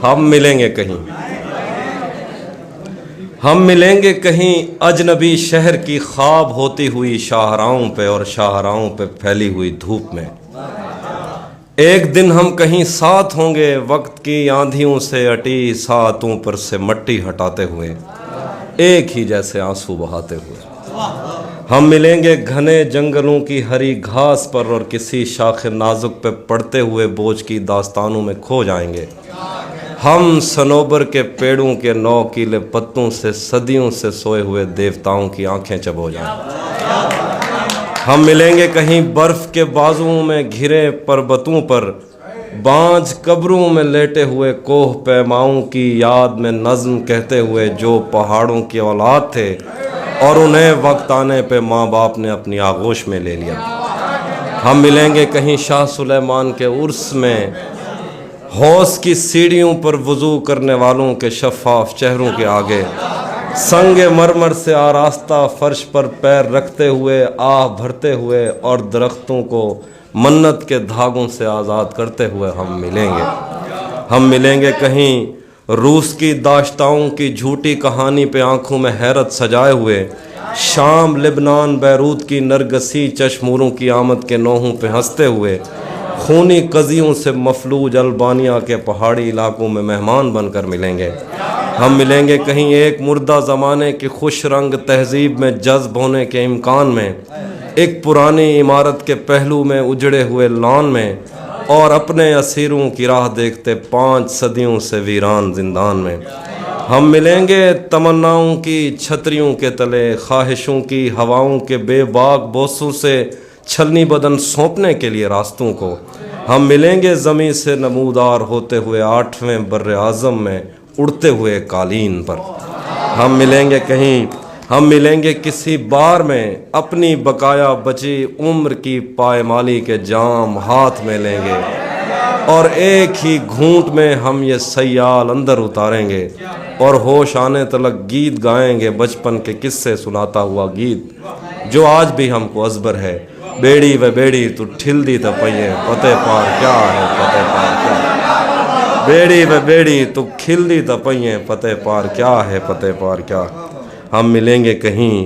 ہم ملیں گے کہیں، ہم ملیں گے کہیں اجنبی شہر کی خواب ہوتی ہوئی شاہراہوں پہ اور شاہراہوں پہ پھیلی ہوئی دھوپ میں۔ ایک دن ہم کہیں ساتھ ہوں گے وقت کی آندھیوں سے اٹی ساعتوں پر سے مٹی ہٹاتے ہوئے، ایک ہی جیسے آنسو بہاتے ہوئے۔ ہم ملیں گے گھنے جنگلوں کی ہری گھاس پر اور کسی شاخ نازک پہ پڑتے ہوئے بوجھ کی داستانوں میں کھو جائیں گے۔ ہم صنوبر کے پیڑوں کے نوکیلے پتوں سے صدیوں سے سوئے ہوئے دیوتاؤں کی آنکھیں چبو جائیں۔ ہم ملیں گے کہیں برف کے بازوؤں میں گھرے پربتوں پر، بانجھ قبروں میں لیٹے ہوئے کوہ پیماؤں کی یاد میں نظم کہتے ہوئے جو پہاڑوں کی اولاد تھے اور انہیں وقت آنے پہ ماں باپ نے اپنی آغوش میں لے لیا۔ ہم ملیں گے کہیں شاہ سلیمان کے عرس میں، حوض کی سیڑھیوں پر وضو کرنے والوں کے شفاف چہروں کے آگے، سنگ مرمر سے آراستہ فرش پر پیر رکھتے ہوئے آہ بھرتے ہوئے اور درختوں کو منت کے دھاگوں سے آزاد کرتے ہوئے ہم ملیں گے۔ ہم ملیں گے کہیں روس کی داشتاؤں کی جھوٹی کہانی پہ آنکھوں میں حیرت سجائے ہوئے، شام لبنان بیروت کی نرگسی چشموروں کی آمد کے نوحوں پہ ہنستے ہوئے، خونی قضیوں سے مفلوج البانیہ کے پہاڑی علاقوں میں مہمان بن کر ملیں گے۔ ہم ملیں گے کہیں ایک مردہ زمانے کی خوش رنگ تہذیب میں جذب ہونے کے امکان میں، ایک پرانی عمارت کے پہلو میں اجڑے ہوئے لان میں، اور اپنے اسیروں کی راہ دیکھتے 5 صدیوں سے ویران زندان میں۔ ہم ملیں گے تمناؤں کی چھتریوں کے تلے، خواہشوں کی ہواؤں کے بے باک بوسوں سے چھلنی بدن سونپنے کے لیے راستوں کو۔ ہم ملیں گے زمیں سے نمودار ہوتے ہوئے 8ویں بر اعظم میں اڑتے ہوئے قالین پر۔ ہم ملیں گے کہیں، ہم ملیں گے کسی بار میں، اپنی بقایا بچی عمر کی پائمالی کے جام ہاتھ میں لیں گے، اور ایک ہی گھونٹ میں ہم یہ سیال اندر اتاریں گے اور ہوش آنے تلک گیت گائیں گے، بچپن کے قصے سناتا ہوا گیت جو آج بھی ہم کو ازبر ہے۔ بیڑی و بیڑی تو ٹھل دی تا پئیے پتے پار کیا ہے پتے پار کیا، بیڑی و بیڑی تو کھل دی تا پئیے پتے پار کیا ہے پتے پار کیا۔ ہم ملیں گے کہیں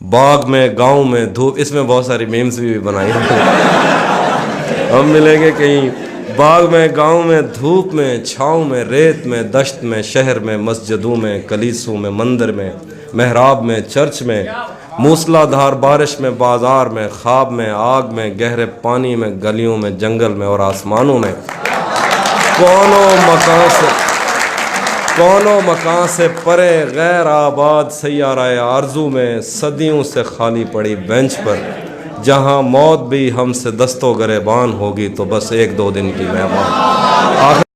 باغ میں گاؤں میں دھوپ، اس میں بہت ساری میمز بھی بنائی ہیں۔ ہم ملیں گے کہیں باغ میں گاؤں میں دھوپ میں چھاؤں میں ریت میں دشت میں شہر میں مسجدوں میں کلیسوں میں مندر میں محراب میں چرچ میں، موسلا دھار بارش میں بازار میں خواب میں آگ میں گہرے پانی میں گلیوں میں جنگل میں اور آسمانوں میں، کونوں مکان سے پرے غیر آباد سیارہ آرزو میں، صدیوں سے خالی پڑی بینچ پر جہاں موت بھی ہم سے دست و گریبان ہوگی تو بس 1-2 دن کی مہمان۔